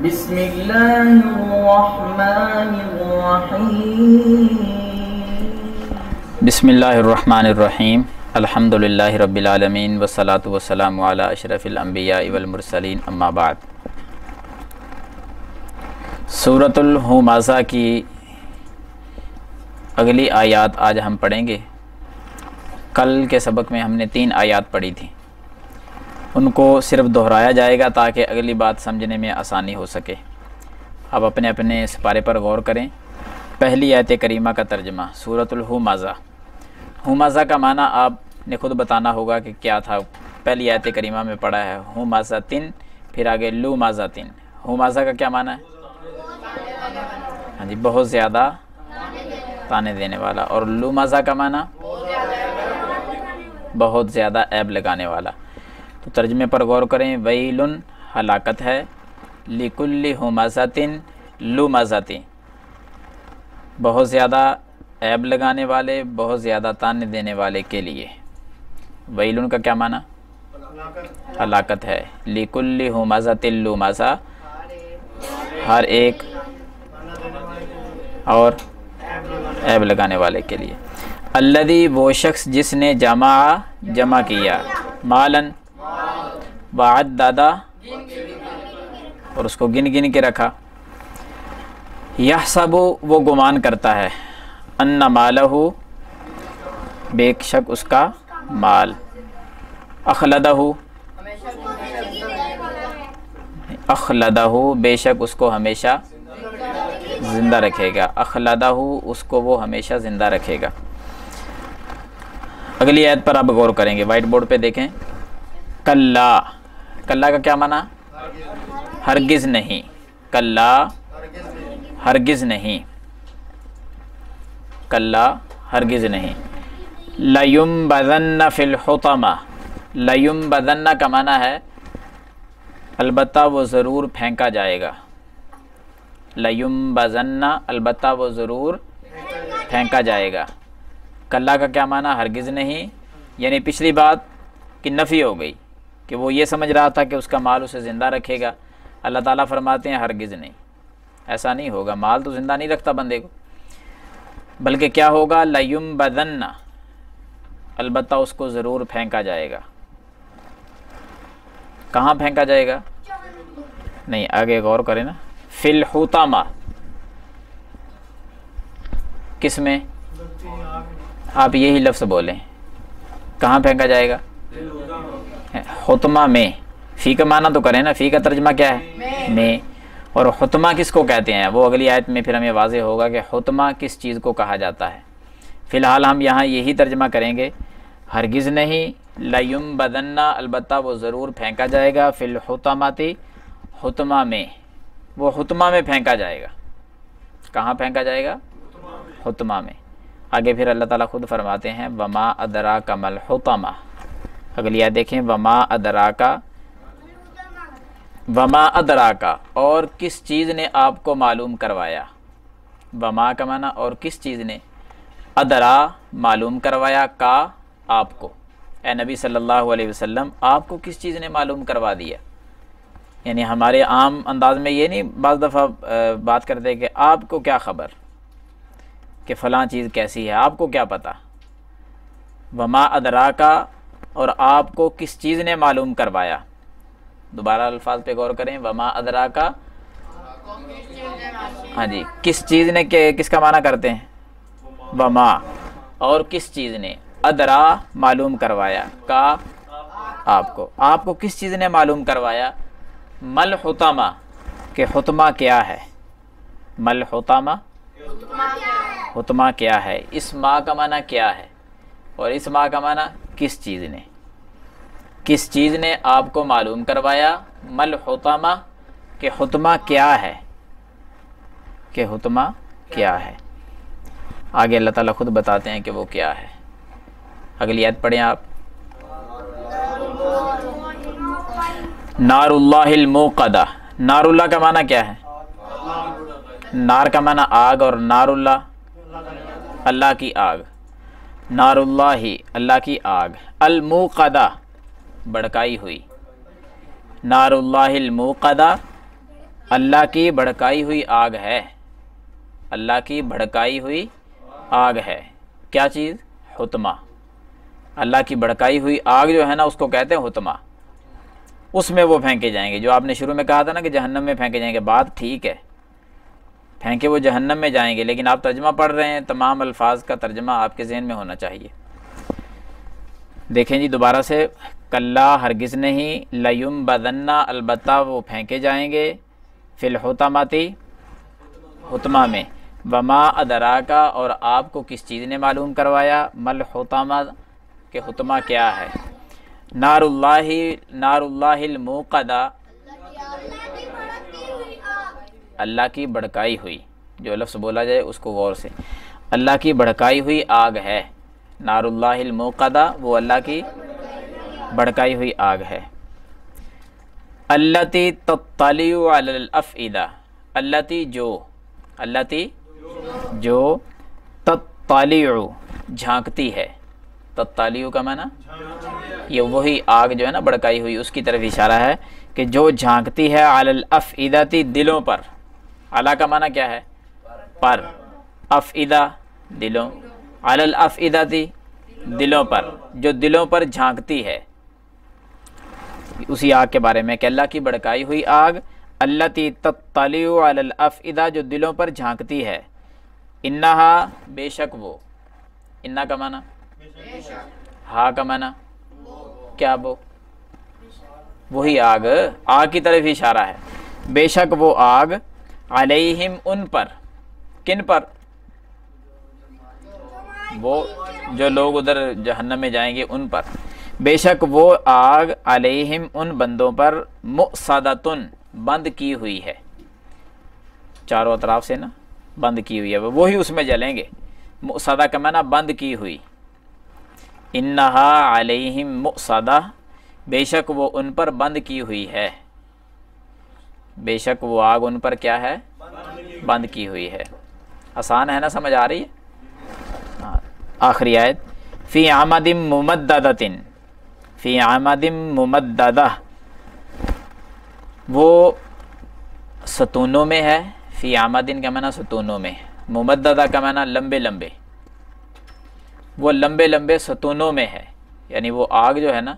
بسم الله الرحمن الرحيم. بسم اللہ الرحمن الرحیم الحمد للہ رب العالمین والصلاة والسلام علی اشرف الانبیاء والمرسلین اما بعد. سورۃ الہمزہ کی اگلی آیات آج ہم پڑھیں گے. کل کے سبق میں ہم نے 3 آیات پڑھی تھیں، ان کو صرف دہرایا جائے گا تاکہ اگلی بات سمجھنے میں آسانی ہو سکے. اب اپنے اپنے سپارے پر غور کریں. پہلی آیت کریمہ کا ترجمہ سورۃ الہمزہ. ہمزہ کا معنی آپ نے خود بتانا ہوگا کہ کیا تھا. پہلی آیت کریمہ میں پڑھا ہے ہمزۃن، پھر آگے لومزۃن. ہمزہ کا کیا معنی ہے؟ ہاں جی، بہت زیادہ تانے دینے والا. اور لومزہ کا معنی بہت زیادہ عیب لگانے والا. تو ترجمے پر غور کریں. ویلن ہلاکت ہے، لکل ہمزۃن لومزۃ، بہت زیادہ عیب لگانے والے، بہت زیادہ تانے دینے والے کے لیے. ویلن کا کیا معنی؟ ہلاکت ہے. لکل ہمزۃ لومزہ، ہر ایک اور عیب لگانے والے کے لیے. الذی، وہ شخص جس نے جمع کیا، مالن وعددہ، اور اس کو گن کے رکھا. یحسب، وہ گمان کرتا ہے، ان مالہ، بے شک اس کا مال، اخلدہ، بے شک اس کو ہمیشہ زندہ رکھے گا. اخلدہ، اس کو وہ ہمیشہ زندہ رکھے گا. اگلی آیت پر آپ غور کریں گے. وائٹ بورڈ پہ دیکھیں. کلا، کلا کا کیا معنی؟ ہرگز نہیں. کلا ہرگز نہیں، کلا ہرگز نہیں. لیمبذن فی الحطمہ. لیمبذن کا معنی ہے البتہ وہ ضرور پھینکا جائے گا. لیمبذن، البتہ وہ ضرور پھینکا جائے گا. کلا کا کیا معنی؟ ہرگز نہیں. یعنی پچھلی بات کی نفی ہو گئی کہ وہ یہ سمجھ رہا تھا کہ اس کا مال اسے زندہ رکھے گا. اللہ تعالیٰ فرماتے ہیں ہرگز نہیں، ایسا نہیں ہوگا. مال تو زندہ نہیں رکھتا بندے کو، بلکہ کیا ہوگا؟ لیمبذن، البتہ اس کو ضرور پھینکا جائے گا. کہاں پھینکا جائے گا؟ نہیں، آگے غور کریں نا. فی الحطمہ، کس میں؟ آپ یہی لفظ بولیں. کہاں پھینکا جائے گا؟ حطمہ میں. فی کا معنی تو کریں نا. فی کا ترجمہ کیا ہے؟ میں. اور حطمہ کس کو کہتے ہیں؟ وہ اگلی آیت میں پھر ہمیں واضح ہوگا کہ حطمہ کس چیز کو کہا جاتا ہے. فی الحال ہم یہاں یہی ترجمہ کریں گے، ہرگز نہیں. لیمبذن، البتہ وہ ضرور پھینکا جائے گا. فی الحطمۃ، حطمہ میں. وہ حطمہ میں پھینکا جائے گا. کہاں پھینکا جائے گا؟ حطمہ میں. آگے پھر اللہ تعالیٰ خود فرماتے ہیں وما ادراک ما الحطمہ. اگلی آیت دیکھیں. وما ادراک، وما ادراک، اور کس چیز نے آپ کو معلوم کروایا. وما کا معنی اور کس چیز نے، ادرا معلوم کروایا، کا آپ کو. اے نبی صلی اللہ علیہ وسلم، آپ کو کس چیز نے معلوم کروا دیا. یعنی ہمارے عام انداز میں یہ نہیں بعض دفعہ بات کرتے کہ آپ کو کیا خبر کہ فلاں چیز کیسی ہے، آپ کو کیا پتہ. وما ادراکا، اور آپ کو کس چیز نے معلوم کروایا. دوبارہ الفاظ پہ غور کریں. وما ادراکا، ہاں جی، کس چیز نے، کس کا معنی کرتے ہیں؟ وما، اور کس چیز نے، ادرا معلوم کروایا، کا آپ کو. آپ کو کس چیز نے معلوم کروایا. مل حطمہ، کہ حطمہ کیا ہے. مل حطمہ، حطمہ کیا ہے. اس ماں کا معنی کیا ہے، اور اس ماں کا معنی کس چیز نے. کس چیز نے آپ کو معلوم کروایا. مل حطمہ، کہ حطمہ کیا ہے، کہ حطمہ کیا ہے. آگے اللہ تعالیٰ خود بتاتے ہیں کہ وہ کیا ہے. اگلی آیت پڑھیں آپ. نار اللہ الموقدہ. نار اللہ کا معنی کیا ہے؟ نار کا معنی آگ، اور نار اللہ اللہ کی آگ. نار اللہ، اللہ کی آگ. الموقدہ، بڑکائی ہوئی. نار اللہ الموقدہ، اللہ کی بھڑکائی ہوئی آگ ہے، اللہ کی بھڑکائی ہوئی آگ ہے، کیا چیز؟ حطمہ۔ اللہ کی بھڑکائی ہوئی آگ جو ہے نا اس کو کہتے ہیں حطمہ، اس میں وہ پھینکے جائیں گے۔ جو آپ نے شروع میں کہا تھا نا کہ جہنم میں پھینکے جائیں گے، بات ٹھیک ہے، پھینکے وہ جہنم میں جائیں گے، لیکن آپ ترجمہ پڑھ رہے ہیں، تمام الفاظ کا ترجمہ آپ کے ذہن میں ہونا چاہیے۔ دیکھیں جی دوبارہ سے، کلا ہرگز نہیں، لیمبذن البتہ وہ پھینکے جائیں گے، فی الحطمۃ حطمہ میں، وما ادراکا اور آپ کو کس چیز نے معلوم کروایا، مل حطمہ کہ حطمہ کیا ہے، نار اللہ الموقدہ، اللہ کی بھڑکائی ہوئی، جو لفظ بولا جائے اس کو غور سے، اللہ کی بھڑکائی ہوئی آگ ہے، نار اللہ الموقدہ وہ اللہ کی بھڑکائی ہوئی آگ ہے، التی تطلع علی الافئدہ، التی جو تطلع جھانکتی ہے، تطلع کا معنی یہ وہی آگ جو ہے نا بھڑکائی ہوئی اس کی طرف اشارہ ہے کہ جو جھانکتی ہے، علی الافئدہ دلوں پر، علی کا معنی کیا ہے؟ پر، افئدہ دلوں، علی الافئدہ دلوں پر، جو دلوں پر جھانکتی ہے، اسی آگ کے بارے میں کہ اللہ کی بھڑکائی ہوئی آگ، التی تطلع علی الافئدہ جو دلوں پر جھانکتی ہے، انہا بے شک وہ، انہا کا معنی ہا کا معنی کیا؟ وہ وہی آگ، آگ کی طرف اشارہ ہے، بے شک وہ آگ، علیہم ان پر، کن پر؟ وہ جو لوگ ادھر جہنم میں جائیں گے ان پر، بے شک وہ آگ، علیہم ان بندوں پر، مؤصدۃ بند کی ہوئی ہے، چاروں اطراف سے نا بند کی ہوئی ہے، وہی اس میں جلیں گے، مؤصدہ کا معنی بند کی ہوئی، انہا علیہم مؤصدہ بے شک وہ ان پر بند کی ہوئی ہے، بے شک وہ آگ ان پر کیا ہے؟ بند کی ہوئی ہے۔ آسان ہے نا، سمجھ آ رہی ہے؟ آخری آیت، فی عمد ممددۃ، فی عمد ممددہ وہ ستونوں میں ہے، فی عمد کا معنی ستونوں میں، ممددہ کا معنی لمبے لمبے، وہ لمبے لمبے ستونوں میں ہے، یعنی وہ آگ جو ہے نا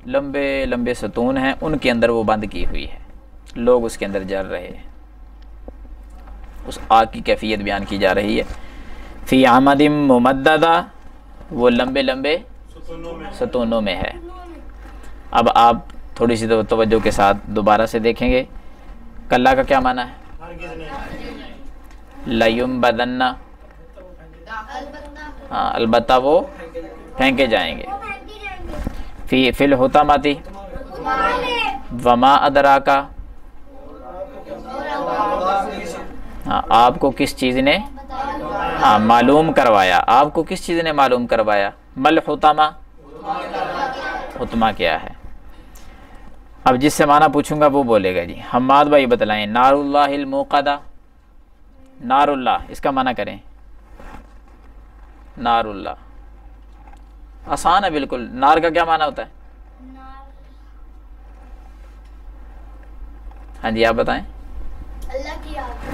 لمبے لمبے ستون ہیں، ان کے اندر وہ بند کی ہوئی ہے، لوگ اس کے اندر جل رہے ہیں، اس آگ کی کیفیت بیان کی جا رہی ہے، فی عمد ممددہ وہ لمبے لمبے ستونوں میں ہے۔ اب آپ تھوڑی سی توجہ کے ساتھ دوبارہ سے دیکھیں گے، کلا کا کیا معنی ہے؟ لیمبذن، ہاں البتہ وہ پھینکے جائیں گے، فی الحطمۃ وما ادراکا، ہاں آپ کو کس چیز نے معلوم کروایا، آپ کو کس چیز نے معلوم کروایا، مل حطمہ، حطمہ کیا ہے؟ اب جس سے معنی پوچھوں گا وہ بولے گا جی حماد بھائی بتلائیں، نار اللہ الموقدہ، نار اللہ اس کا معنی کریں، نار اللہ آسان ہے بالکل، نار کا کیا معنی ہوتا ہے؟ ہاں جی آپ بتائیں،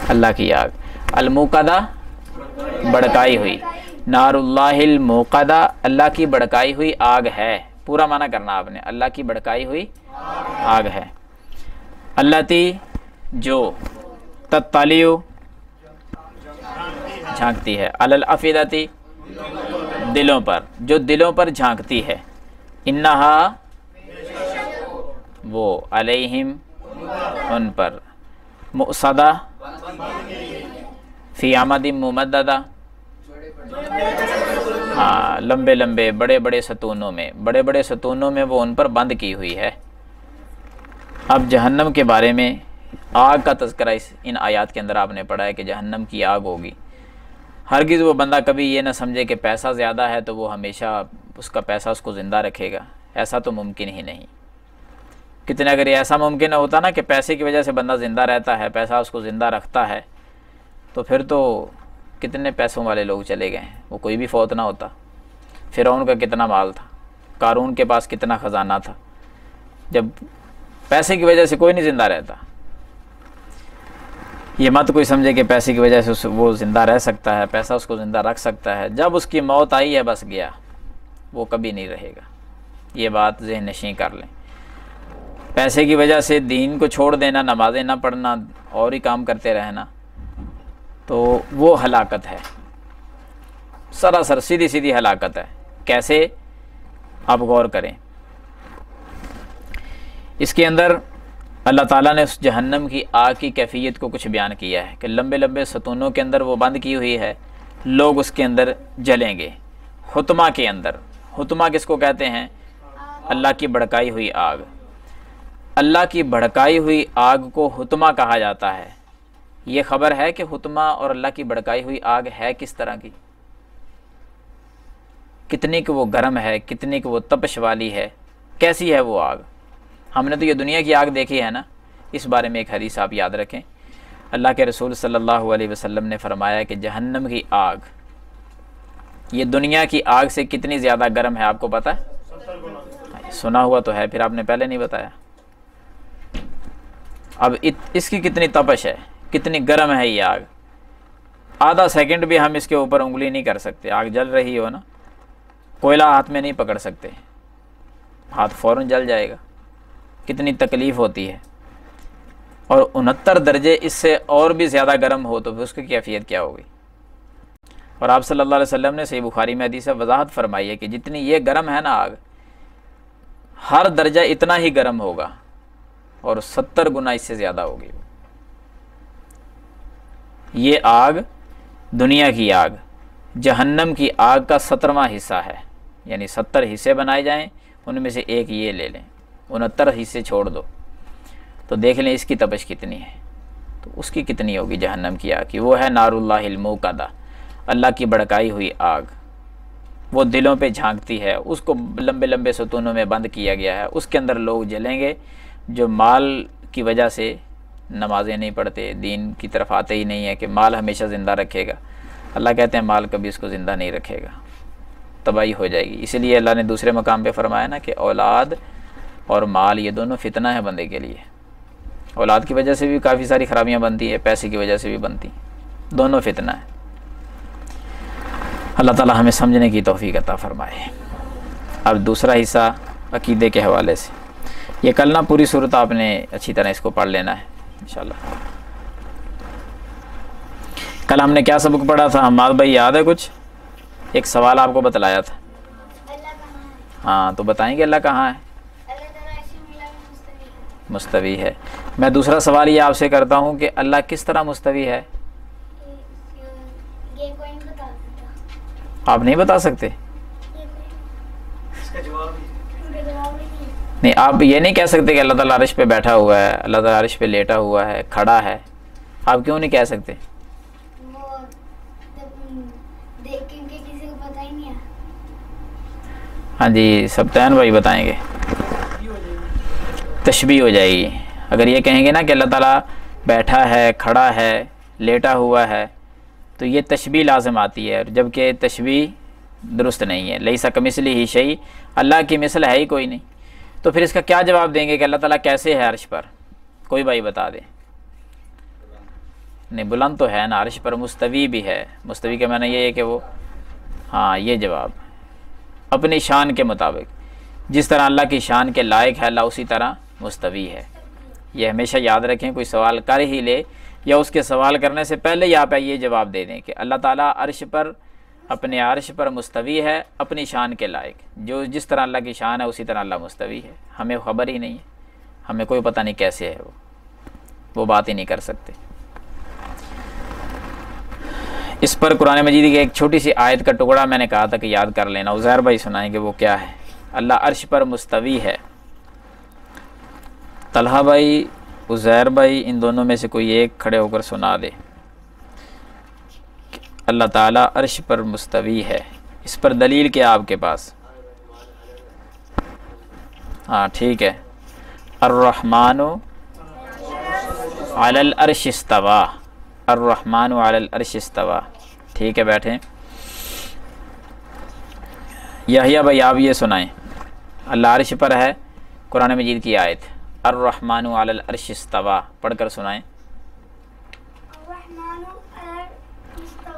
اللہ کی آگ، الموقدہ بھڑکائی ہوئی، نار اللہ الموقدہ اللہ کی بھڑکائی ہوئی آگ ہے، پورا معنی کرنا آپ نے، اللہ کی بھڑکائی ہوئی آگ ہے، التی جو تطلع جھانکتی ہے، علی الافئدۃ دلوں پر، جو دلوں پر جھانکتی ہے، انہا وہ، علیہم ان پر، مؤصدہ فی عمد ممددہ ہاں لمبے لمبے بڑے بڑے ستونوں میں، بڑے بڑے ستونوں میں وہ ان پر بند کی ہوئی ہے۔ اب جہنم کے بارے میں آگ کا تذکرہ ان آیات کے اندر آپ نے پڑھا ہے کہ جہنم کی آگ ہوگی، ہرگز وہ بندہ کبھی یہ نہ سمجھے کہ پیسہ زیادہ ہے تو وہ ہمیشہ اس کا پیسہ اس کو زندہ رکھے گا، ایسا تو ممکن ہی نہیں۔ کتنے اگر یہ ایسا ممکن ہوتا نا کہ پیسے کی وجہ سے بندہ زندہ رہتا ہے، پیسہ اس کو زندہ رکھتا ہے، تو پھر تو کتنے پیسوں والے لوگ چلے گئے ہیں، وہ کوئی بھی فوت نہ ہوتا۔ فرعون کا کتنا مال تھا، قارون کے پاس کتنا خزانہ تھا، جب پیسے کی وجہ سے کوئی نہیں زندہ رہتا۔ یہ مت کوئی سمجھے کہ پیسے کی وجہ سے وہ زندہ رہ سکتا ہے، پیسہ اس کو زندہ رکھ سکتا ہے، جب اس کی موت آئی ہے بس گیا، وہ کبھی نہیں رہے گا، یہ بات ذہن نشین کر لیں۔ پیسے کی وجہ سے دین کو چھوڑ دینا، نمازیں نہ پڑھنا اور ہی کام کرتے رہنا، تو وہ ہلاکت ہے، سراسر سیدھی سیدھی ہلاکت ہے۔ کیسے؟ آپ غور کریں۔ اس کے اندر اللہ تعالیٰ نے اس جہنم کی آگ کی کیفیت کو کچھ بیان کیا ہے کہ لمبے لمبے ستونوں کے اندر وہ بند کی ہوئی ہے، لوگ اس کے اندر جلیں گے۔ حطمہ کے اندر، حطمہ کس کو کہتے ہیں؟ اللہ کی بھڑکائی ہوئی آگ۔ اللہ کی بھڑکائی ہوئی آگ کو حطمہ کہا جاتا ہے۔ یہ خبر ہے کہ حطمہ اور اللہ کی بھڑکائی ہوئی آگ ہے کس طرح کی، کتنی کہ وہ گرم ہے، کتنی کہ وہ تپش والی ہے، کیسی ہے وہ آگ۔ ہم نے تو یہ دنیا کی آگ دیکھی ہے نا۔ اس بارے میں ایک حدیث آپ یاد رکھیں، اللہ کے رسول صلی اللہ علیہ وسلم نے فرمایا کہ جہنم کی آگ یہ دنیا کی آگ سے کتنی زیادہ گرم ہے، آپ کو پتہ ہے؟ سنا ہوا تو ہے، پھر آپ نے پہلے نہیں بتایا۔ اب اس کی کتنی تپش ہے، کتنی گرم ہے یہ آگ، آدھا سیکنڈ بھی ہم اس کے اوپر انگلی نہیں کر سکتے۔ آگ جل رہی ہو نا، کوئلہ ہاتھ میں نہیں پکڑ سکتے، ہاتھ فوراً جل جائے گا، کتنی تکلیف ہوتی ہے۔ اور 69 درجے اس سے اور بھی زیادہ گرم ہو تو پھر اس کی کیفیت کیا ہوگی۔ اور آپ صلی اللہ علیہ وسلم نے صحیح بخاری میں حدیث وضاحت فرمائی ہے کہ جتنی یہ گرم ہے نا آگ، ہر درجہ اتنا ہی گرم ہوگا اور 70 گنا اس سے زیادہ ہوگی۔ یہ آگ دنیا کی آگ جہنم کی آگ کا 17واں حصہ ہے، یعنی 70 حصے بنائے جائیں، ان میں سے ایک یہ لے لیں، 69 حصے چھوڑ دو، تو دیکھ لیں اس کی تپش کتنی ہے۔ تو اس کی کتنی ہوگی جہنم کی آگ کی؟ وہ ہے نار اللہ الموقدہ، اللہ کی بھڑکائی ہوئی آگ، وہ دلوں پہ جھانکتی ہے، اس کو لمبے لمبے ستونوں میں بند کیا گیا ہے، اس کے اندر لوگ جلیں گے جو مال کی وجہ سے نمازیں نہیں پڑھتے، دین کی طرف آتے ہی نہیں ہے کہ مال ہمیشہ زندہ رکھے گا۔ اللہ کہتے ہیں مال کبھی اس کو زندہ نہیں رکھے گا، تباہی ہو جائے گی۔ اسی لیے اللہ نے دوسرے مقام پہ فرمایا نا کہ اولاد اور مال یہ دونوں فتنہ ہے بندے کے لیے۔ اولاد کی وجہ سے بھی کافی ساری خرابیاں بنتی ہیں، پیسے کی وجہ سے بھی بنتی ہیں، دونوں فتنہ ہے۔ اللہ تعالی ہمیں سمجھنے کی توفیق عطا فرمائے۔ اب دوسرا حصہ عقیدے کے حوالے سے، یہ کل نہ پوری صورت آپ نے اچھی طرح اس کو پڑھ لینا ہے انشاءاللہ۔ کل ہم نے کیا سبق پڑھا تھا حماد بھائی، یاد ہے کچھ؟ ایک سوال آپ کو بتلایا تھا، ہاں تو بتائیں گے اللہ کہاں ہے؟ مستوی ہے۔ میں دوسرا سوال یہ آپ سے کرتا ہوں کہ اللہ کس طرح مستوی ہے؟ آپ نہیں بتا سکتے؟ نہیں، آپ یہ نہیں کہہ سکتے کہ اللہ تعالیٰ عرش پہ بیٹھا ہوا ہے، اللہ تعالیٰ عرش پہ لیٹا ہوا ہے، کھڑا ہے، آپ کیوں نہیں کہہ سکتے؟ ہاں جی سبتین بھائی بتائیں گے۔ تشبیہ ہو جائے گی اگر یہ کہیں گے نا کہ اللہ تعالیٰ بیٹھا ہے، کھڑا ہے، لیٹا ہوا ہے، تو یہ تشبیہ لازم آتی ہے، جبکہ تشبیہ درست نہیں ہے۔ لیسا کمثلہ شیء، اللہ کی مثل ہے ہی کوئی نہیں، تو پھر اس کا کیا جواب دیں گے کہ اللہ تعالیٰ کیسے ہے عرش پر؟ کوئی بھائی بتا دے۔ نہیں، بلند تو ہے نا، عرش پر مستوی بھی ہے، مستوی کا معنی یہ ہے کہ وہ، ہاں یہ جواب اپنی شان کے مطابق، جس طرح اللہ کی شان کے لائق ہے اللہ اسی طرح مستوی ہے۔ یہ ہمیشہ یاد رکھیں، کوئی سوال کر ہی لے یا اس کے سوال کرنے سے پہلے ہی آپ یہ جواب دے دیں کہ اللہ تعالیٰ عرش پر، اپنے عرش پر مستوی ہے اپنی شان کے لائق، جو جس طرح اللہ کی شان ہے اسی طرح اللہ مستوی ہے۔ ہمیں خبر ہی نہیں ہے، ہمیں کوئی پتہ نہیں کیسے ہے وہ بات ہی نہیں کر سکتے۔ اس پر قرآن مجید کی ایک چھوٹی سی آیت کا ٹکڑا میں نے کہا تھا کہ یاد کر لینا، عزیر بھائی سنائیں گے وہ کیا ہے۔ اللہ عرش پر مستوی ہے۔ طلحہ بھائی، عزیر بھائی، ان دونوں میں سے کوئی ایک کھڑے ہو کر سنا دے۔ اللہ تعالیٰ عرش پر مستوی ہے، اس پر دلیل کیا آپ کے پاس؟ ہاں ٹھیک ہے، الرحمن علی العرش استویٰ، الرحمن علی العرش استویٰ، ٹھیک ہے بیٹھیں۔ یحییٰ بھائی آپ یہ سنائیں، اللہ عرش پر ہے، قرآن مجید کی آیت الرحمن علی العرش استویٰ پڑھ کر سنائیں۔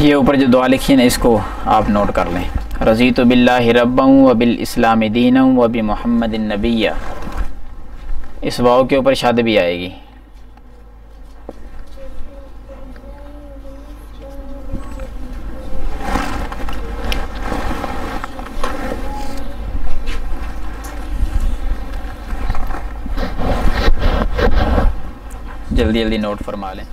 یہ اوپر جو دعا لکھی ہے نا اس کو آپ نوٹ کر لیں. رضیت باللہ ربا و بالاسلام دینا و بمحمد النبی. اس واو کے اوپر شاد بھی آئے گی. جلدی جلدی نوٹ فرما لیں.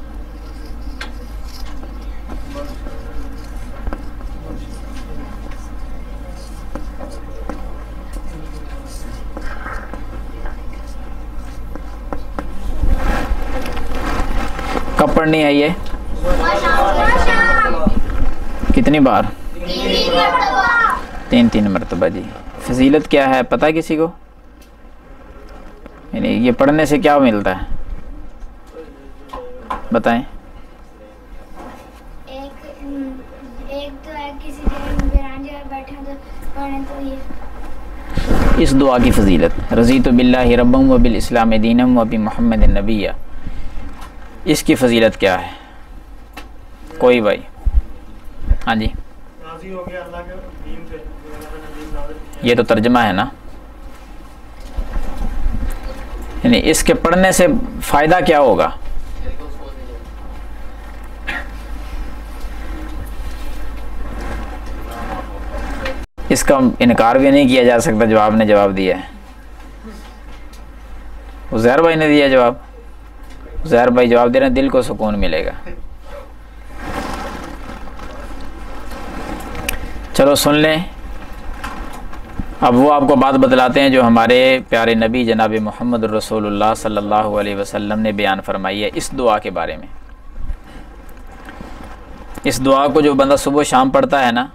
کب پڑھنی ہے یہ؟ کتنی بار؟ 3 مرتبہ. جی فضیلت کیا ہے پتہ ہے کسی کو؟ یعنی یہ پڑھنے سے کیا ملتا ہے بتائیں. اس دعا کی فضیلت رضیت باللہ ربا و بالاسلام دینا و بمحمد النبی، اس کی فضیلت کیا ہے؟ کوئی بھائی؟ ہاں جی یہ تو ترجمہ ہے نا. یعنی اس کے پڑھنے سے فائدہ کیا ہوگا؟ اس کا انکار بھی نہیں کیا جا سکتا. جو آپ نے جواب دیا ہے عزیر بھائی نے دیا جواب. عزیر بھائی جواب دے رہے ہیں دل کو سکون ملے گا. چلو سن لیں. اب وہ آپ کو بات بتلاتے ہیں جو ہمارے پیارے نبی جناب محمد رسول اللہ صلی اللہ علیہ وسلم نے بیان فرمائی ہے اس دعا کے بارے میں. اس دعا کو جو بندہ صبح شام پڑھتا ہے نا،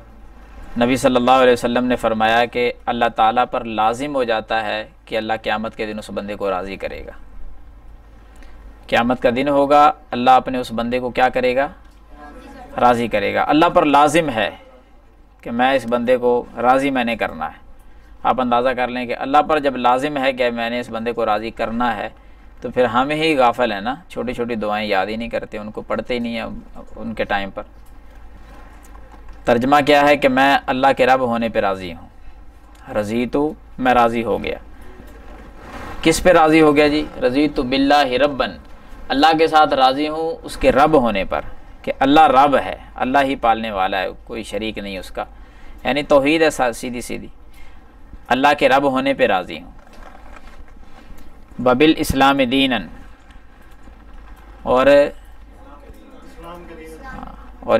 نبی صلی اللہ علیہ وسلم نے فرمایا کہ اللہ تعالیٰ پر لازم ہو جاتا ہے کہ اللہ قیامت کے دن اس بندے کو راضی کرے گا. قیامت کا دن ہوگا، اللہ اپنے اس بندے کو کیا کرے گا؟ راضی کرے گا. اللہ پر لازم ہے کہ میں اس بندے کو راضی میں نے کرنا ہے. آپ اندازہ کر لیں کہ اللہ پر جب لازم ہے کہ میں نے اس بندے کو راضی کرنا ہے تو پھر ہم ہی غافل ہیں نا، چھوٹی چھوٹی دعائیں یاد ہی نہیں کرتے، ان کو پڑھتے ہی نہیں ہیں ان کے ٹائم پر. ترجمہ کیا ہے کہ میں اللہ کے رب ہونے پہ راضی ہوں. رضیت میں راضی ہو گیا. کس پہ راضی ہو گیا جی؟ رضیت باللہ ربا، اللہ کے ساتھ راضی ہوں اس کے رب ہونے پر، کہ اللہ رب ہے، اللہ ہی پالنے والا ہے، کوئی شریک نہیں اس کا. یعنی توحید ہے سیدھی سیدھی. اللہ کے رب ہونے پہ راضی ہوں. بالاسلام دینا، اور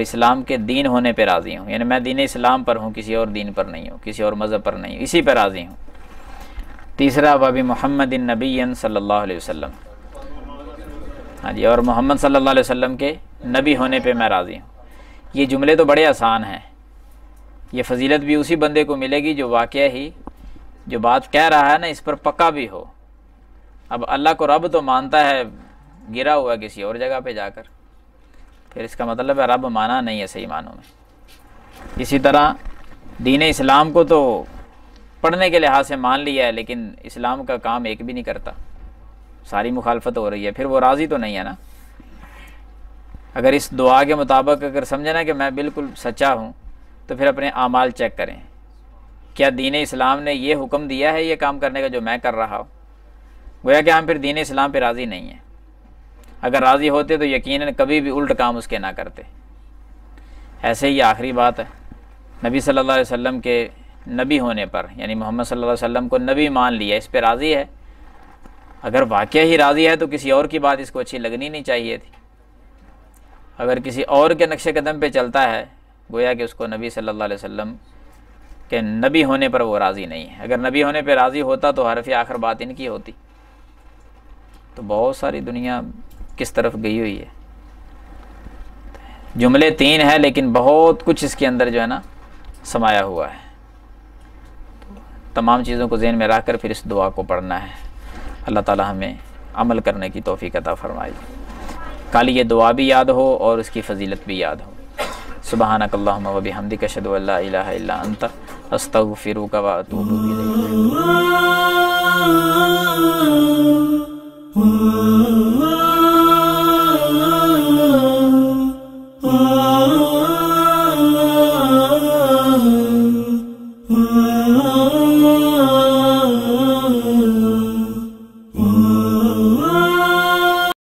اسلام کے دین ہونے پہ راضی ہوں. یعنی میں دین اسلام پر ہوں، کسی اور دین پر نہیں ہوں، کسی اور مذہب پر نہیں ہوں، اسی پہ راضی ہوں. تیسرا محمد النبی صلی اللہ علیہ وسلم. ہاں جی، اور محمد صلی اللہ علیہ وسلم کے نبی ہونے پہ میں راضی ہوں. یہ جملے تو بڑے آسان ہیں. یہ فضیلت بھی اسی بندے کو ملے گی جو واقعہ ہی جو بات کہہ رہا ہے نا اس پر پکا بھی ہو. اب اللہ کو رب تو مانتا ہے گرا ہوا کسی اور جگہ پہ جا کر، پھر اس کا مطلب ہے رب مانا نہیں ہے صحیح معنوں میں. اسی طرح دین اسلام کو تو پڑھنے کے لحاظ سے مان لیا ہے لیکن اسلام کا کام ایک بھی نہیں کرتا، ساری مخالفت ہو رہی ہے، پھر وہ راضی تو نہیں ہے نا. اگر اس دعا کے مطابق اگر سمجھے نا کہ میں بالکل سچا ہوں تو پھر اپنے اعمال چیک کریں. کیا دین اسلام نے یہ حکم دیا ہے یہ کام کرنے کا جو میں کر رہا ہوں؟ گویا کہ ہم پھر دین اسلام پہ راضی نہیں ہیں. اگر راضی ہوتے تو یقیناً کبھی بھی الٹ کام اس کے نہ کرتے. ایسے ہی آخری بات ہے، نبی صلی اللہ علیہ وسلم کے نبی ہونے پر، یعنی محمد صلی اللہ علیہ وسلم کو نبی مان لیا، اس پہ راضی ہے. اگر واقعہ ہی راضی ہے تو کسی اور کی بات اس کو اچھی لگنی نہیں چاہیے تھی. اگر کسی اور کے نقش قدم پہ چلتا ہے گویا کہ اس کو نبی صلی اللہ علیہ وسلم کے نبی ہونے پر وہ راضی نہیں ہے. اگر نبی ہونے پہ راضی ہوتا تو حرف آخر بات ان کی ہوتی. تو بہت ساری دنیا کس طرف گئی ہوئی ہے. جملے 3 ہیں لیکن بہت کچھ اس کے اندر جو ہے نا سمایا ہوا ہے. تمام چیزوں کو ذہن میں رکھ کر پھر اس دعا کو پڑھنا ہے. اللہ تعالی ہمیں عمل کرنے کی توفیق عطا فرمائے. کل یہ دعا بھی یاد ہو اور اس کی فضیلت بھی یاد ہو. سبحانک اللہم و بحمدک اشہد ان لا الہ الا انت استغفرک و اتوب الیک.